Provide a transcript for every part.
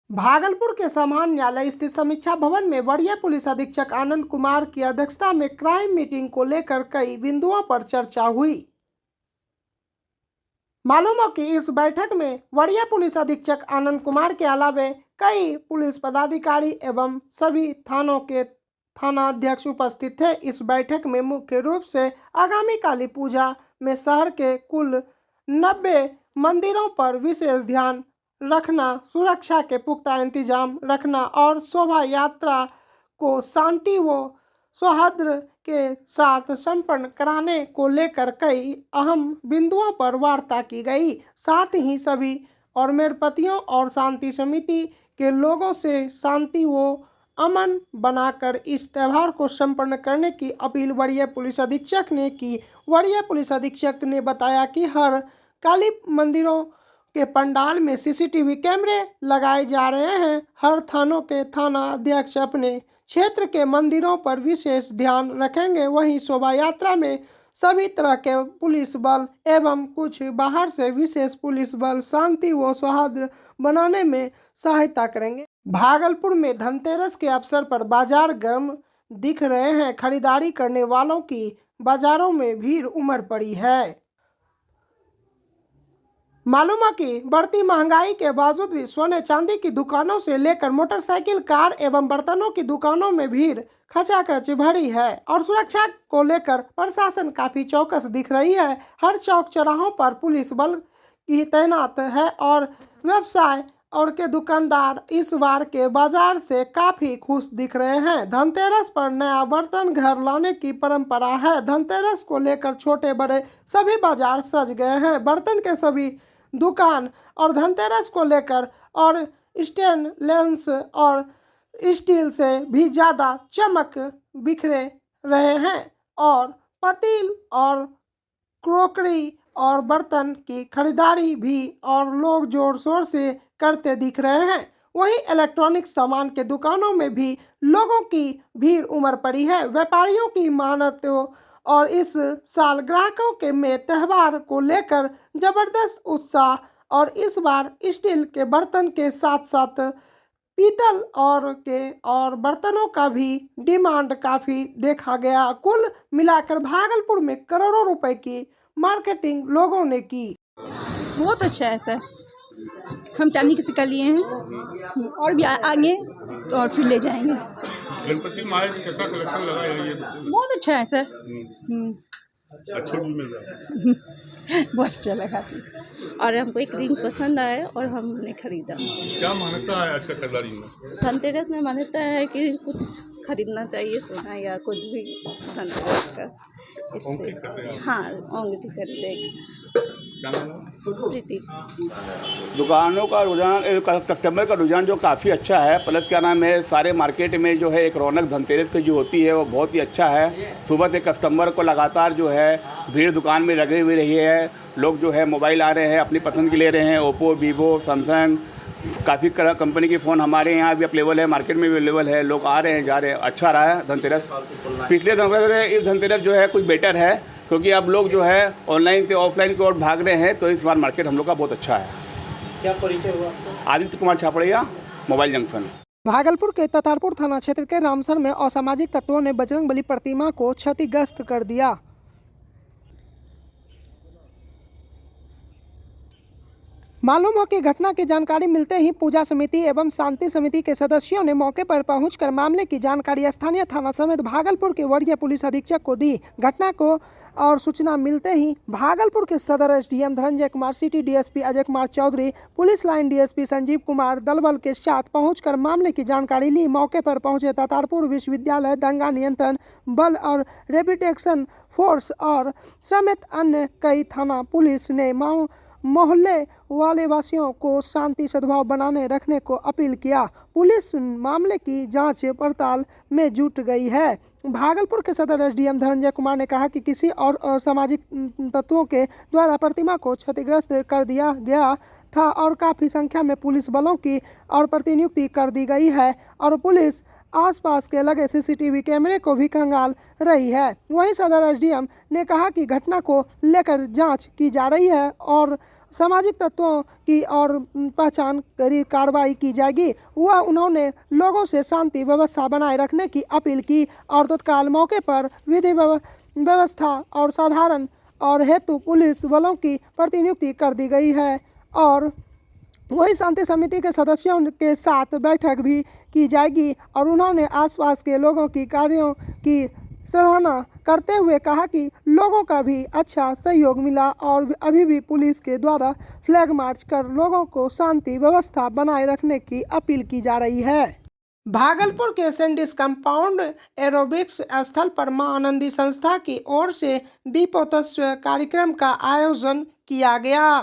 भागलपुर के समान न्यायालय स्थित समीक्षा भवन में वरीय पुलिस अधीक्षक आनंद कुमार की अध्यक्षता में क्राइम मीटिंग को लेकर कई बिंदुओं पर चर्चा हुई। मालूम हो कि इस बैठक में वरीय पुलिस अधीक्षक आनंद कुमार के अलावा कई पुलिस पदाधिकारी एवं सभी थानों के थानाध्यक्ष उपस्थित थे। इस बैठक में मुख्य रूप से आगामी काली पूजा में शहर के कुल 90 मंदिरों पर विशेष ध्यान रखना, सुरक्षा के पुख्ता इंतजाम रखना और शोभा यात्रा को शांति व सौहार्द के साथ संपन्न कराने को लेकर कई अहम बिंदुओं पर वार्ता की गई। साथ ही सभी और मेरपतियों और शांति समिति के लोगों से शांति व अमन बनाकर इस त्यौहार को संपन्न करने की अपील वरीय पुलिस अधीक्षक ने की। वरीय पुलिस अधीक्षक ने बताया कि हर काली मंदिरों के पंडाल में सीसीटीवी कैमरे लगाए जा रहे हैं। हर थानों के थाना अध्यक्ष अपने क्षेत्र के मंदिरों पर विशेष ध्यान रखेंगे। वहीं शोभा यात्रा में सभी तरह के पुलिस बल एवं कुछ बाहर से विशेष पुलिस बल शांति व सौहार्द बनाने में सहायता करेंगे। भागलपुर में धनतेरस के अवसर पर बाजार गर्म दिख रहे हैं। खरीदारी करने वालों की बाजारों में भीड़ उमड़ पड़ी है। मालूम है कि बढ़ती महंगाई के बावजूद भी सोने चांदी की दुकानों से लेकर मोटरसाइकिल, कार एवं बर्तनों की दुकानों में भीड़ खचाखच भरी है और सुरक्षा को लेकर प्रशासन काफी चौकस दिख रही है। हर चौक चौराहों पर पुलिस बल की तैनात है और व्यवसाय और के दुकानदार इस बार के बाजार से काफी खुश दिख रहे हैं। धनतेरस पर नया बर्तन घर लाने की परंपरा है। धनतेरस को लेकर छोटे बड़े सभी बाजार सज गए हैं। बर्तन के सभी दुकान और धनतेरस को लेकर और स्टेनलेस और स्टील से भी ज़्यादा चमक बिखरे रहे हैं और पतील और क्रोकरी और बर्तन की खरीदारी भी और लोग जोर शोर से करते दिख रहे हैं। वहीं इलेक्ट्रॉनिक सामान के दुकानों में भी लोगों की भीड़ उमड़ पड़ी है। व्यापारियों की मानतों और इस साल ग्राहकों के में त्यौहार को लेकर जबरदस्त उत्साह और इस बार स्टील के बर्तन के साथ साथ पीतल और बर्तनों का भी डिमांड काफ़ी देखा गया। कुल मिलाकर भागलपुर में करोड़ों रुपए की मार्केटिंग लोगों ने की। बहुत अच्छा है सर, हम चांदी की सिक्का लिए हैं और भी आगे तो और फिर ले जाएंगे। गणपति महाराज कैसा कलेक्शन लगा है ये? बहुत अच्छा है सर। अच्छा भी मिल रहा है। बहुत अच्छा लगा और हमको एक रिंग पसंद आया और हमने खरीदा। क्या मान्यता है आज का खरीदारी में? धनतेरस में मान्यता है कि कुछ खरीदना चाहिए, सोना या कुछ भी धनतेरस का। इससे हाँ, अंगूठी खरीदेंगे। दुकानों का रुझान, कस्टमर का रुझान जो काफ़ी अच्छा है। प्लस क्या नाम है, सारे मार्केट में जो है एक रौनक धनतेरस की जो होती है वो बहुत ही अच्छा है। सुबह से कस्टमर को लगातार जो है भीड़ दुकान में लगी हुई रही है। लोग जो है मोबाइल आ रहे हैं, अपनी पसंद के ले रहे हैं। ओप्पो, वीवो, सैमसंग, काफ़ी कंपनी के फ़ोन हमारे यहाँ भी अवेलेबल है, मार्केट में भी अवेलेबल है। लोग आ रहे हैं, जा रहे हैं। अच्छा रहा है धनतेरस। पिछले धनतेरस इस धनतेरस जो है कुछ बेटर है, क्योंकि अब लोग जो है ऑनलाइन से ऑफलाइन की ओर भाग रहे हैं। तो इस बार मार्केट हम लोग का बहुत अच्छा है। क्या परिचय हुआ? Aditya Kumar Chhaparia, mobile junction. भागलपुर के ततारपुर थाना क्षेत्र के रामसर में असामाजिक तत्वों ने बजरंगबली प्रतिमा को क्षतिग्रस्त कर दिया। मालूम हो कि घटना की जानकारी मिलते ही पूजा समिति एवं शांति समिति के सदस्यों ने मौके पर पहुंचकर मामले की जानकारी स्थानीय थाना समेत भागलपुर के वरीय पुलिस अधीक्षक को दी। घटना को और सूचना मिलते ही भागलपुर के सदर SDM Dhananjay Kumar, city DSP Ajay Kumar Chaudhary, police line DSP Sanjeev Kumar दलबल के साथ पहुंचकर मामले की जानकारी ली। मौके पर पहुंचे ततारपुर विश्वविद्यालय दंगा नियंत्रण बल और रैपिड एक्शन फोर्स और समेत अन्य कई थाना पुलिस ने मोहल्ले वाले वासियों को शांति सद्भाव बनाने रखने को अपील किया। पुलिस मामले की जांच पड़ताल में जुट गई है। भागलपुर के सदर एसडीएम धनंजय कुमार ने कहा कि किसी और असामाजिक तत्वों के द्वारा प्रतिमा को क्षतिग्रस्त कर दिया गया था और काफ़ी संख्या में पुलिस बलों की और प्रतिनियुक्ति कर दी गई है और पुलिस आसपास के लगे सीसीटीवी कैमरे को भी खंगाल रही है। वहीं सदर एसडीएम ने कहा कि घटना को लेकर जांच की जा रही है और सामाजिक तत्वों की और पहचान करी कार्रवाई की जाएगी। वह उन्होंने लोगों से शांति व्यवस्था बनाए रखने की अपील की और तत्काल मौके पर विधि व्यवस्था और साधारण और हेतु पुलिस बलों की प्रतिनियुक्ति कर दी गई है और वही शांति समिति के सदस्यों के साथ बैठक भी की जाएगी और उन्होंने आसपास के लोगों की कार्यों की सराहना करते हुए कहा कि लोगों का भी अच्छा सहयोग मिला और अभी भी पुलिस के द्वारा फ्लैग मार्च कर लोगों को शांति व्यवस्था बनाए रखने की अपील की जा रही है। भागलपुर के सैंडिस कंपाउंड एरोबिक्स स्थल पर मां आनंदी संस्था की ओर से दीपोत्सव कार्यक्रम का आयोजन किया गया।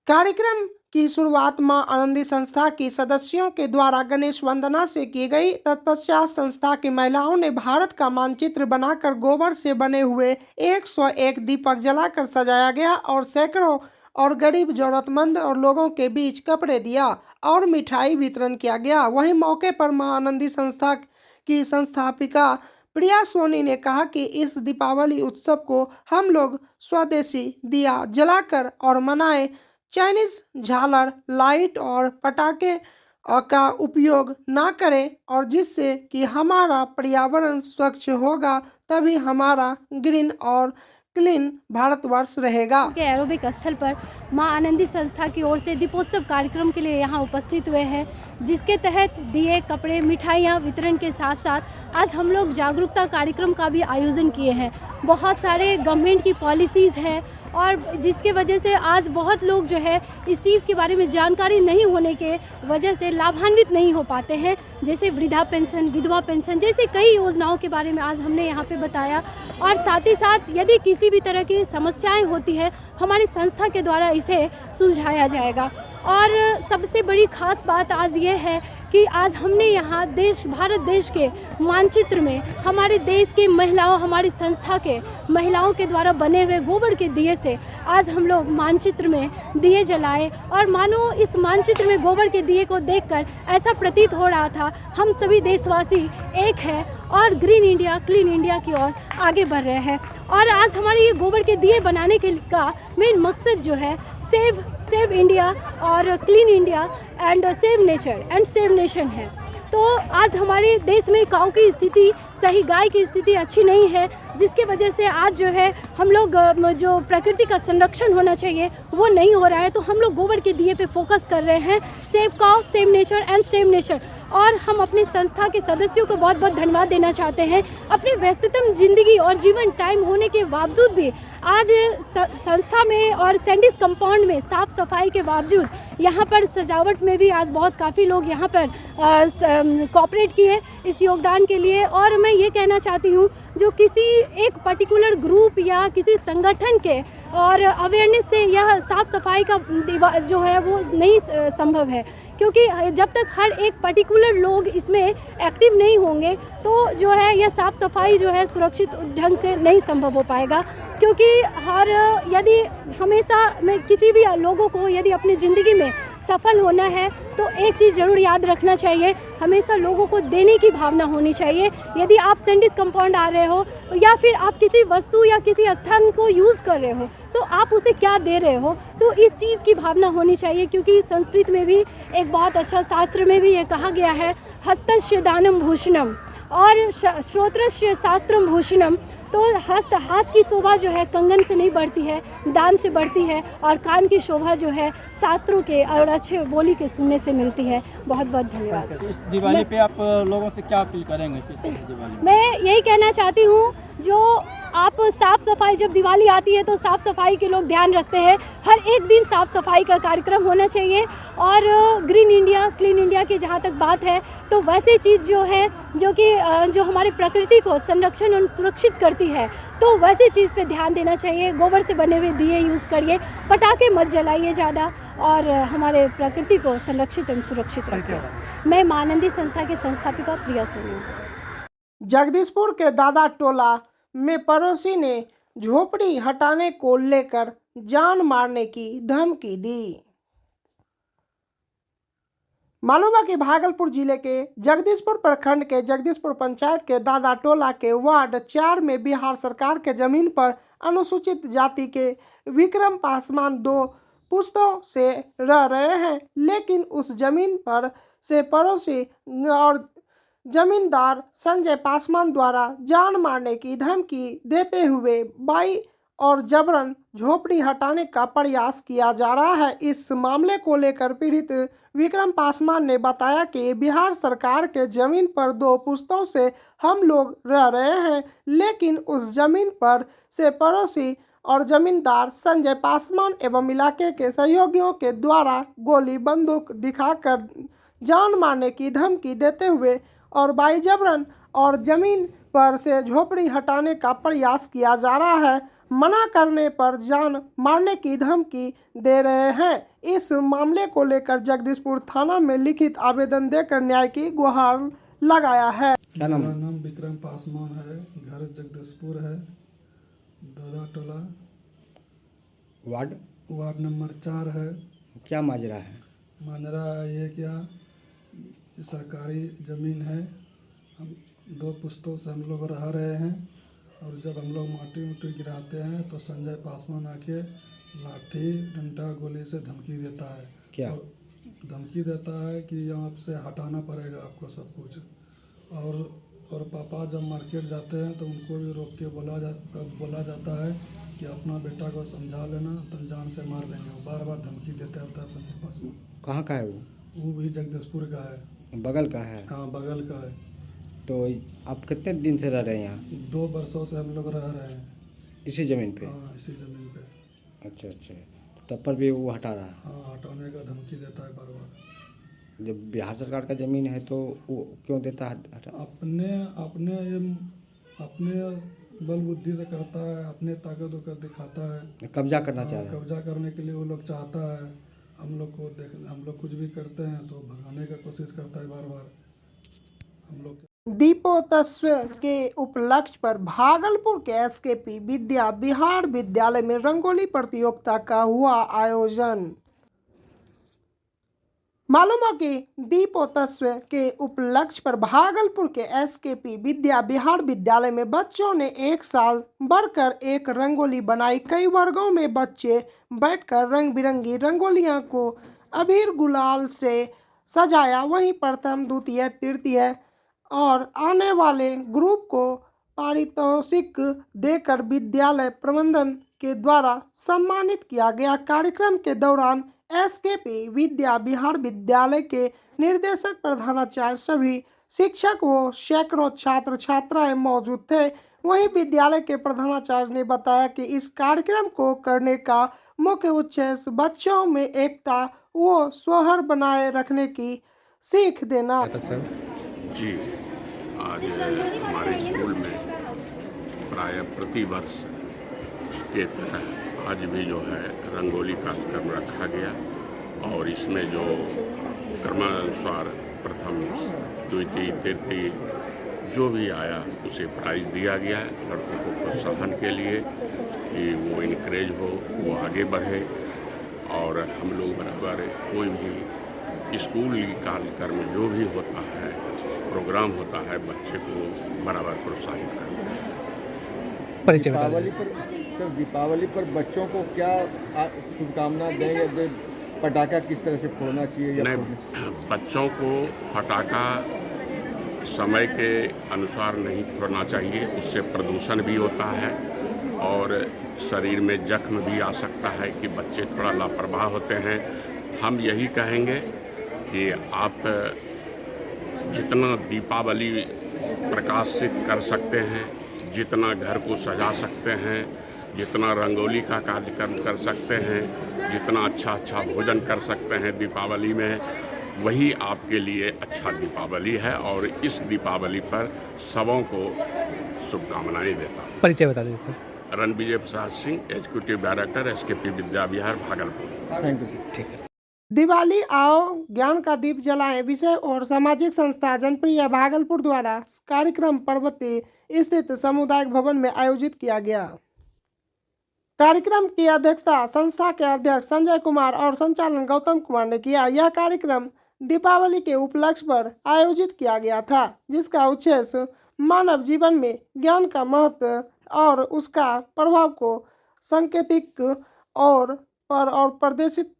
कार्यक्रम की शुरुआत मां आनंदी संस्था की सदस्यों के द्वारा गणेश वंदना से की गई। तत्पश्चात संस्था की महिलाओं ने भारत का मानचित्र बनाकर गोबर से बने हुए 101 दीपक जलाकर सजाया गया और सैकड़ों और गरीब जरूरतमंद और लोगों के बीच कपड़े दिया और मिठाई वितरण किया गया। वहीं मौके पर मां आनंदी संस्था की संस्थापिका प्रिया सोनी ने कहा कि इस दीपावली उत्सव को हम लोग स्वदेशी दिया जलाकर और मनाएं, चाइनीज झालर, लाइट और पटाखे का उपयोग ना करें और जिससे कि हमारा पर्यावरण स्वच्छ होगा तभी हमारा ग्रीन और क्लीन भारतवर्ष रहेगा। के एरोबिक स्थल पर मां आनंदी संस्था की ओर से दीपोत्सव कार्यक्रम के लिए यहां उपस्थित हुए हैं, जिसके तहत दिए, कपड़े, मिठाइयां वितरण के साथ साथ आज हम लोग जागरूकता कार्यक्रम का भी आयोजन किए हैं। बहुत सारे गवर्नमेंट की पॉलिसीज़ हैं और जिसके वजह से आज बहुत लोग जो है इस चीज़ के बारे में जानकारी नहीं होने के वजह से लाभान्वित नहीं हो पाते हैं। जैसे वृद्धा पेंशन, विधवा पेंशन जैसे कई योजनाओं के बारे में आज हमने यहाँ पे बताया और साथ ही साथ यदि किसी भी तरह की समस्याएं होती हैं हमारी संस्था के द्वारा इसे सुलझाया जाएगा। और सबसे बड़ी खास बात आज ये है कि आज हमने यहाँ भारत देश के मानचित्र में हमारे देश के महिलाओं, हमारी संस्था के महिलाओं के द्वारा बने हुए गोबर के दिए से आज हम लोग मानचित्र में दिए जलाए और मानो इस मानचित्र में गोबर के दिए को देखकर ऐसा प्रतीत हो रहा था हम सभी देशवासी एक हैं और ग्रीन इंडिया, क्लीन इंडिया की ओर आगे बढ़ रहे हैं। और आज हमारे ये गोबर के दिए बनाने का मेन मकसद जो है सेव इंडिया और clean India and save nature and save nation है। तो आज हमारे देश में काऊ की स्थिति, सही गाय की स्थिति अच्छी नहीं है, जिसके वजह से आज जो है हम लोग जो प्रकृति का संरक्षण होना चाहिए वो नहीं हो रहा है। तो हम लोग गोबर के दिए पे फोकस कर रहे हैं, save cow, save nature and save nation. और हम अपनी संस्था के सदस्यों को बहुत बहुत धन्यवाद देना चाहते हैं। अपनी व्यस्ततम जिंदगी और जीवन टाइम होने के बावजूद भी आज संस्था में और सैंडिस कंपाउंड में साफ सफाई के बावजूद यहाँ पर सजावट में भी आज बहुत काफ़ी लोग यहाँ पर कोऑपरेट किए इस योगदान के लिए। और मैं ये कहना चाहती हूँ जो किसी एक पर्टिकुलर ग्रुप या किसी संगठन के और अवेयरनेस से यह साफ सफाई का जो है वो नहीं संभव है, क्योंकि जब तक हर एक पर्टिकुलर लोग इसमें एक्टिव नहीं होंगे तो जो है यह साफ़ सफाई जो है सुरक्षित ढंग से नहीं संभव हो पाएगा। क्योंकि यदि हमेशा में किसी भी लोगों को यदि अपनी ज़िंदगी में सफल होना है तो एक चीज़ ज़रूर याद रखना चाहिए, हमेशा लोगों को देने की भावना होनी चाहिए। यदि आप सैंडिस कंपाउंड आ रहे हो या फिर आप किसी वस्तु या किसी स्थान को यूज़ कर रहे हो तो आप उसे क्या दे रहे हो, तो इस चीज़ की भावना होनी चाहिए। क्योंकि संस्कृत में भी एक बहुत अच्छा शास्त्र में भी ये कहा गया है, हस्तस्य दानम भूषणम और श्रोत्रस्य शास्त्रम भूषणम। तो हाथ की शोभा जो है कंगन से नहीं बढ़ती है, दान से बढ़ती है और कान की शोभा जो है शास्त्रों के और अच्छे बोली के सुनने से मिलती है। बहुत बहुत धन्यवाद। तो इस दिवाली पे आप लोगों से क्या अपील करेंगे? दिवाली मैं यही कहना चाहती हूँ, जो आप साफ़ सफाई, जब दिवाली आती है तो साफ़ सफाई के लोग ध्यान रखते हैं, हर एक दिन साफ़ सफाई का कार्यक्रम होना चाहिए। और ग्रीन इंडिया, क्लीन इंडिया की जहाँ तक बात है तो वैसे चीज़ जो है जो हमारी प्रकृति को संरक्षण और सुरक्षित करती है तो वैसे चीज़ पे ध्यान देना चाहिए। गोबर से बने हुए दिए यूज़ करिए, पटाखे मत जलाइए ज़्यादा और हमारे प्रकृति को संरक्षित और सुरक्षित रखिए। मैं मां आनंदी संस्था के संस्थापिका प्रिया सोनी हूँ। जगदीशपुर के दादा टोला में पड़ोसी ने झोपड़ी हटाने को लेकर जान मारने की धमकी दी। मालूम है कि भागलपुर जिले के जगदीशपुर प्रखंड के जगदीशपुर पंचायत के दादा टोला के वार्ड 4 में बिहार सरकार के जमीन पर अनुसूचित जाति के विक्रम पासवान 2 पुश्तों से रह रहे हैं, लेकिन उस जमीन पर से पड़ोसी और जमींदार संजय पासवान द्वारा जान मारने की धमकी देते हुए बाई और जबरन झोपड़ी हटाने का प्रयास किया जा रहा है। इस मामले को लेकर पीड़ित विक्रम पासवान ने बताया कि बिहार सरकार के जमीन पर 2 पुश्तों से हम लोग रह रहे हैं, लेकिन उस जमीन पर से पड़ोसी और जमींदार संजय पासवान एवं इलाके के सहयोगियों के द्वारा गोली बंदूक दिखाकर जान मारने की धमकी देते हुए और बाई जबरन और जमीन पर से झोपड़ी हटाने का प्रयास किया जा रहा है। मना करने पर जान मारने की धमकी दे रहे हैं। इस मामले को लेकर जगदीशपुर थाना में लिखित आवेदन देकर न्याय की गुहार लगाया है। क्या नाम मेरा नाम विक्रम पासवान है, घर जगदीशपुर है, दादा टोला, वार्ड नंबर 4 है। क्या माजरा है? माजरा ये क्या, सरकारी ज़मीन है, हम 2 पुश्तों से हम लोग रह रहे हैं और जब हम लोग माटी उटी गिराते हैं तो संजय पासवान आके लाठी डंडा गोली से धमकी देता है। क्या धमकी देता है कि यहाँ से हटाना पड़ेगा आपको सब कुछ। और पापा जब मार्केट जाते हैं तो उनको भी रोक के बोला जाता है कि अपना बेटा को समझा लेना, तो जान से मार देंगे। वो बार बार धमकी देते रहता है संजय पासवान। कहाँ का है वो भी जगदीशपुर का है। बगल का है? हाँ, बगल का है। तो आप कितने दिन से रह रहे हैं यहाँ? 2 वर्षों से हम लोग रह रहे हैं इसी ज़मीन पे? हाँ, इसी ज़मीन पे। अच्छा अच्छा, तब पर भी वो हटा रहा है? हाँ, हटाने का धमकी देता है बार बार। जब बिहार सरकार का ज़मीन है तो वो क्यों देता है हटा? अपने बल बुद्धि से करता है, अपने ताकत उकत दिखाता है। कब्जा करना चाह रहा है? कब्जा करने के लिए वो लोग चाहता है। हम लोग कुछ भी करते हैं तो भगाने का कोशिश करता है बार बार हम लोग। दीपोत्सव के उपलक्ष्य पर भागलपुर के एसकेपी विद्या विहार विद्यालय में रंगोली प्रतियोगिता का हुआ आयोजन। मालूम हो कि दीपोत्सव के उपलक्ष्य पर भागलपुर के एसकेपी विद्या विहार विद्यालय में बच्चों ने एक साल बढ़कर एक रंगोली बनाई। कई वर्गों में बच्चे बैठकर रंग बिरंगी रंगोलियां को अबीर गुलाल से सजाया। वहीं प्रथम, द्वितीय, तृतीय और आने वाले ग्रुप को पारितोषिक देकर विद्यालय प्रबंधन के द्वारा सम्मानित किया गया। कार्यक्रम के दौरान एसकेपी विद्या विहार विद्यालय के निर्देशक, प्रधानाचार्य, सभी शिक्षक व सैकड़ों छात्र छात्राएं मौजूद थे। वहीं विद्यालय के प्रधानाचार्य ने बताया कि इस कार्यक्रम को करने का मुख्य उद्देश्य बच्चों में एकता व सौहार्द बनाए रखने की सीख देना। जी, आज हमारे स्कूल में प्राय प्रतिवर्ष के तरह आज भी जो है रंगोली कार्यक्रम रखा गया और इसमें जो क्रमानुसार प्रथम, द्वितीय, तृतीय जो भी आया उसे प्राइज दिया गया है लड़कों को प्रोत्साहन के लिए कि वो इनकरेज हो, वो आगे बढ़े। और हम लोग बराबर कोई भी स्कूली कार्यक्रम जो भी होता है, प्रोग्राम होता है, बच्चे को बराबर प्रोत्साहित करते हैं। दीपावली पर बच्चों को क्या शुभकामना दें या पटाखा किस तरह से फोड़ना चाहिए? नहीं, बच्चों को पटाखा समय के अनुसार नहीं फोड़ना चाहिए, उससे प्रदूषण भी होता है और शरीर में जख्म भी आ सकता है कि बच्चे थोड़ा लापरवाह होते हैं। हम यही कहेंगे कि आप जितना दीपावली प्रकाशित कर सकते हैं, जितना घर को सजा सकते हैं, जितना रंगोली का कार्यक्रम कर सकते हैं, जितना अच्छा भोजन कर सकते हैं दीपावली में, वही आपके लिए अच्छा दीपावली है। और इस दीपावली पर सबों को शुभकामनाएं देता हूँ। परिचय बता दीजिए sir. Ranvijay Prasad Singh, executive director, SKP Vidya Vihar, Bhagalpur. Thank you. ठीक है। दिवाली आओ ज्ञान का दीप जलाएं विषय और सामाजिक संस्था जनप्रिय भागलपुर द्वारा कार्यक्रम पर्वती स्थित सामुदायिक भवन में आयोजित किया गया। कार्यक्रम की अध्यक्षता संस्था के अध्यक्ष संजय कुमार और संचालन गौतम कुमार ने किया। यह कार्यक्रम दीपावली के उपलक्ष्य पर आयोजित किया गया था, जिसका उद्देश्य मानव जीवन में ज्ञान का महत्व और उसका प्रभाव को सांकेतिक और प्रदर्शित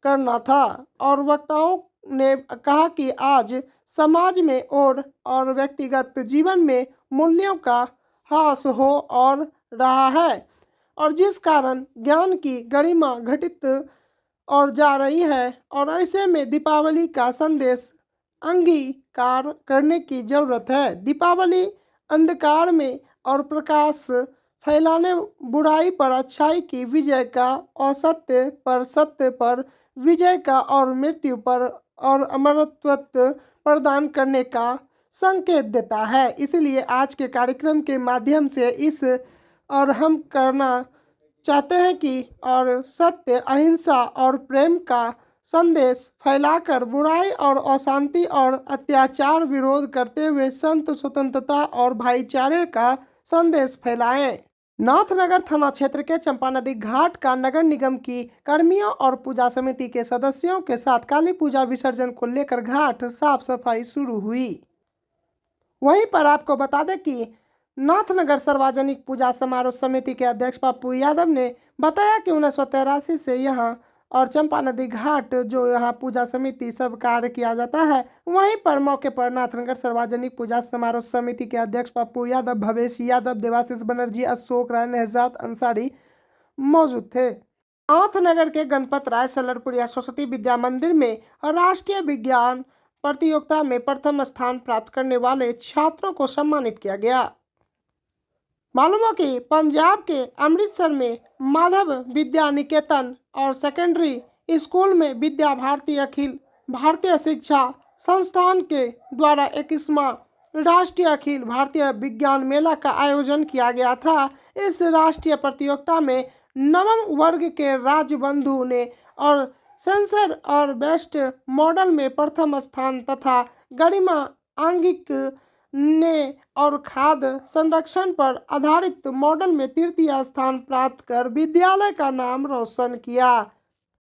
करना था। और वक्ताओं ने कहा कि आज समाज में और व्यक्तिगत जीवन में मूल्यों का ह्रास हो और रहा है, और जिस कारण ज्ञान की गरिमा घटित और जा रही है। और ऐसे में दीपावली का संदेश अंगीकार करने की जरूरत है। दीपावली अंधकार में और प्रकाश फैलाने, बुराई पर अच्छाई की विजय का, और सत्य पर विजय का, और मृत्यु पर और अमरत्व प्रदान करने का संकेत देता है। इसलिए आज के कार्यक्रम के माध्यम से और हम करना चाहते हैं कि और सत्य, अहिंसा और प्रेम का संदेश फैलाकर बुराई और अशांति और अत्याचार विरोध करते हुए संत स्वतंत्रता और भाईचारे का संदेश फैलाएं। नाथनगर थाना क्षेत्र के चंपा नदी घाट का नगर निगम की कर्मियों और पूजा समिति के सदस्यों के साथ काली पूजा विसर्जन को लेकर घाट साफ सफाई शुरू हुई। वहीं पर आपको बता दें कि नाथनगर सार्वजनिक पूजा समारोह समिति के अध्यक्ष पप्पू यादव ने बताया कि 1983 से यहाँ और चंपा नदी घाट जो यहाँ पूजा समिति सब कार्य किया जाता है। वहीं पर मौके पर नाथनगर सार्वजनिक पूजा समारोह समिति के अध्यक्ष पप्पू यादव, भवेश यादव, देवाशीष बनर्जी, अशोक राय, नहजात अंसारी मौजूद थे। नाथनगर के गणपत राय सलरपुरिया सरस्वती विद्या मंदिर में राष्ट्रीय विज्ञान प्रतियोगिता में प्रथम स्थान प्राप्त करने वाले छात्रों को सम्मानित किया गया। मालूम हो कि पंजाब के अमृतसर में माधव विद्या निकेतन और सेकेंडरी स्कूल में विद्या भारती अखिल भारतीय शिक्षा संस्थान के द्वारा 21वां राष्ट्रीय अखिल भारतीय विज्ञान मेला का आयोजन किया गया था। इस राष्ट्रीय प्रतियोगिता में नवम वर्ग के राजबंधु ने और सेंसर और बेस्ट मॉडल में प्रथम स्थान तथा गरिमा आंगिक ने और खाद्य संरक्षण पर आधारित मॉडल में तृतीय स्थान प्राप्त कर विद्यालय का नाम रोशन किया।